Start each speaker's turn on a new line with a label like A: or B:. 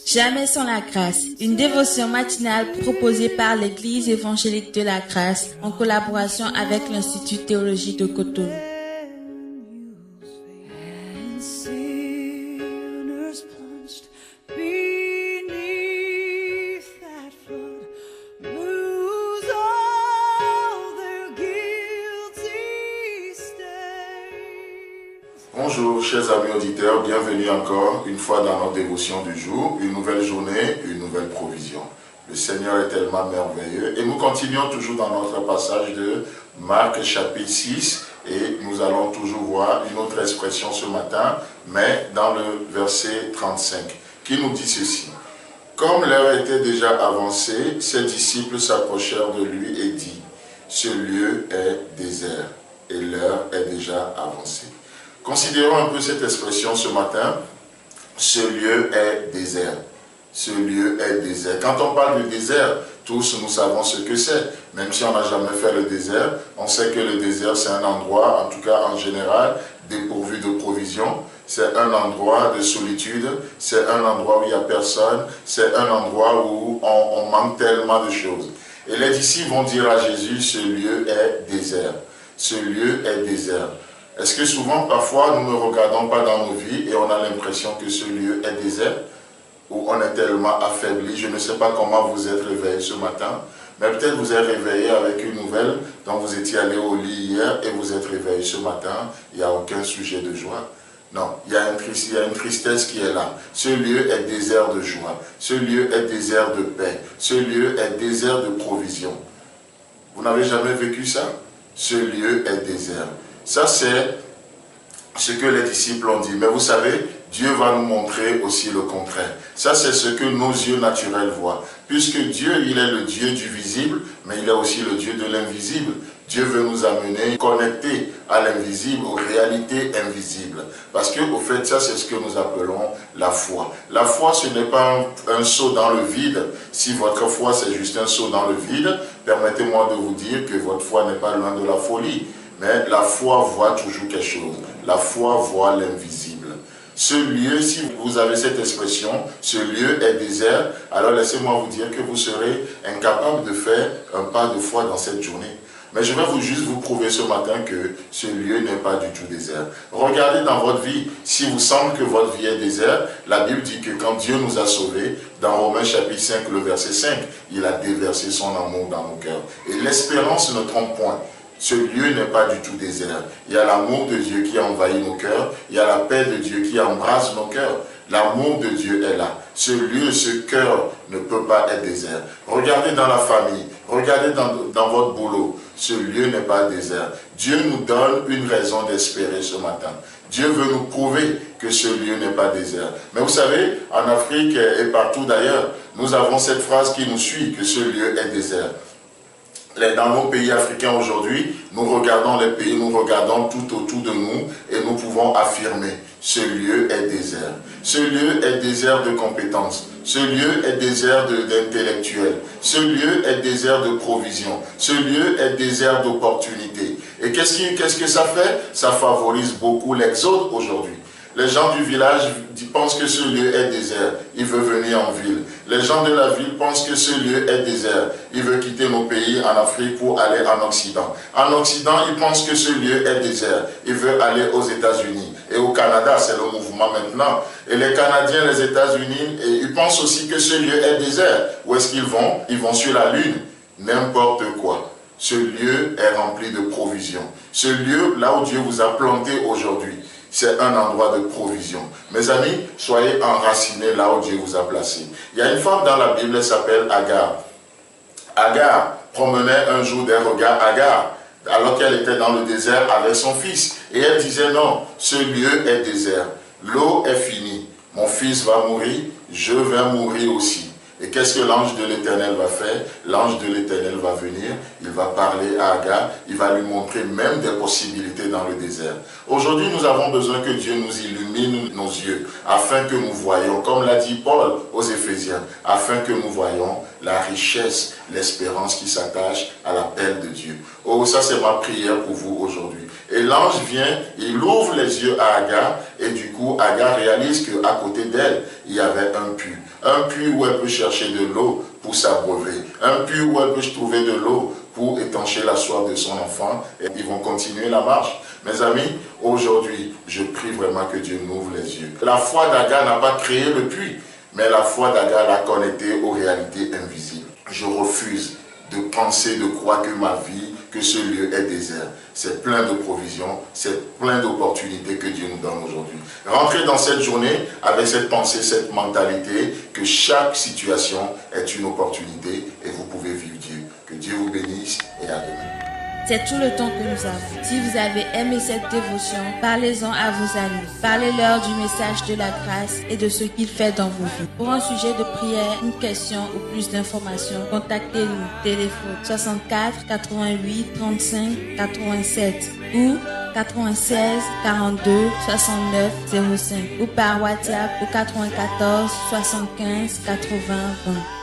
A: Jamais sans la grâce, une dévotion matinale proposée par l'Église évangélique de la grâce en collaboration avec l'Institut théologique de Cotonou.
B: Bonjour chers amis auditeurs, bienvenue encore une fois dans notre dévotion du jour, une nouvelle journée, une nouvelle provision. Le Seigneur est tellement merveilleux et nous continuons toujours dans notre passage de Marc chapitre 6 et nous allons toujours voir une autre expression ce matin, mais dans le verset 35 qui nous dit ceci. Comme l'heure était déjà avancée, ses disciples s'approchèrent de lui et dit, ce lieu est désert et l'heure est déjà avancée. Considérons un peu cette expression ce matin. Ce lieu est désert. Ce lieu est désert. Quand on parle de désert, tous nous savons ce que c'est. Même si on n'a jamais fait le désert, on sait que le désert c'est un endroit, en tout cas en général, dépourvu de provisions. C'est un endroit de solitude. C'est un endroit où il n'y a personne. C'est un endroit où on manque tellement de choses. Et les disciples vont dire à Jésus, ce lieu est désert. Ce lieu est désert. Est-ce que souvent, parfois, nous ne regardons pas dans nos vies et on a l'impression que ce lieu est désert, où on est tellement affaibli? Je ne sais pas comment vous êtes réveillé ce matin, mais peut-être vous êtes réveillé avec une nouvelle dont vous étiez allé au lit hier et vous êtes réveillé ce matin, il n'y a aucun sujet de joie. Non, il y a une tristesse qui est là. Ce lieu est désert de joie, ce lieu est désert de paix, ce lieu est désert de provision. Vous n'avez jamais vécu ça? Ce lieu est désert. Ça, c'est ce que les disciples ont dit. Mais vous savez, Dieu va nous montrer aussi le contraire. Ça, c'est ce que nos yeux naturels voient. Puisque Dieu, il est le Dieu du visible, mais il est aussi le Dieu de l'invisible. Dieu veut nous amener connectés à l'invisible, aux réalités invisibles. Parce que, au fait, ça, c'est ce que nous appelons la foi. La foi, ce n'est pas un saut dans le vide. Si votre foi, c'est juste un saut dans le vide, permettez-moi de vous dire que votre foi n'est pas loin de la folie. Mais la foi voit toujours quelque chose. La foi voit l'invisible. Ce lieu, si vous avez cette expression, ce lieu est désert, alors laissez-moi vous dire que vous serez incapable de faire un pas de foi dans cette journée. Mais je vais juste vous prouver ce matin que ce lieu n'est pas du tout désert. Regardez dans votre vie, si vous semble que votre vie est désert, la Bible dit que quand Dieu nous a sauvés, dans Romains chapitre 5, le verset 5, il a déversé son amour dans nos cœurs. Et l'espérance ne trompe point. Ce lieu n'est pas du tout désert. Il y a l'amour de Dieu qui envahit nos cœurs. Il y a la paix de Dieu qui embrasse nos cœurs. L'amour de Dieu est là. Ce lieu, ce cœur ne peut pas être désert. Regardez dans la famille. Regardez dans votre boulot. Ce lieu n'est pas désert. Dieu nous donne une raison d'espérer ce matin. Dieu veut nous prouver que ce lieu n'est pas désert. Mais vous savez, en Afrique et partout d'ailleurs, nous avons cette phrase qui nous suit, que ce lieu est désert. Dans nos pays africains aujourd'hui, nous regardons les pays, nous regardons tout autour de nous et nous pouvons affirmer, ce lieu est désert. Ce lieu est désert de compétences. Ce lieu est désert d'intellectuels. Ce lieu est désert de provision. Ce lieu est désert d'opportunités. Et qu'est-ce que ça fait? Ça favorise beaucoup l'exode aujourd'hui. Les gens du village pensent que ce lieu est désert. Ils veulent venir en ville. Les gens de la ville pensent que ce lieu est désert. Ils veulent quitter nos pays en Afrique pour aller en Occident. En Occident, ils pensent que ce lieu est désert. Ils veulent aller aux États-Unis. Et au Canada, c'est le mouvement maintenant. Et les Canadiens, les États-Unis, ils pensent aussi que ce lieu est désert. Où est-ce qu'ils vont? Ils vont sur la Lune. N'importe quoi. Ce lieu est rempli de provisions. Ce lieu, là où Dieu vous a planté aujourd'hui, c'est un endroit de provision. Mes amis, soyez enracinés là où Dieu vous a placé. Il y a une femme dans la Bible, elle s'appelle Agar. Agar promenait un jour des regards Agar, alors qu'elle était dans le désert avec son fils. Et elle disait non, ce lieu est désert. L'eau est finie. Mon fils va mourir, je vais mourir aussi. Et qu'est-ce que l'ange de l'Éternel va faire? L'ange de l'Éternel va venir, il va parler à Agar, il va lui montrer même des possibilités dans le désert. Aujourd'hui, nous avons besoin que Dieu nous illumine nos yeux, afin que nous voyions, comme l'a dit Paul aux Éphésiens, afin que nous voyions la richesse, l'espérance qui s'attache à l'appel de Dieu. Oh, ça c'est ma prière pour vous aujourd'hui. Et l'ange vient, il ouvre les yeux à Agar, et du coup, Agar réalise qu'à côté d'elle, il y avait un puits. Un puits où elle peut chercher de l'eau pour s'abreuver. Un puits où elle peut trouver de l'eau pour étancher la soif de son enfant. Et ils vont continuer la marche. Mes amis, aujourd'hui, je prie vraiment que Dieu m'ouvre les yeux. La foi d'Agar n'a pas créé le puits, mais la foi d'Agar l'a connecté aux réalités invisibles. Je refuse de penser, de croire que ma vie, que ce lieu est désert. C'est plein de provisions, c'est plein d'opportunités que Dieu nous donne aujourd'hui. Rentrez dans cette journée avec cette pensée, cette mentalité, que chaque situation est une opportunité et vous pouvez vivre Dieu. Que Dieu vous bénisse et à demain.
A: C'est tout le temps que nous avons. Si vous avez aimé cette dévotion, parlez-en à vos amis. Parlez-leur du message de la grâce et de ce qu'il fait dans vos vies. Pour un sujet de prière, une question ou plus d'informations, contactez-nous. Téléphone 64 88 35 87 ou 96 42 69 05 ou par WhatsApp au 94 75 80 20.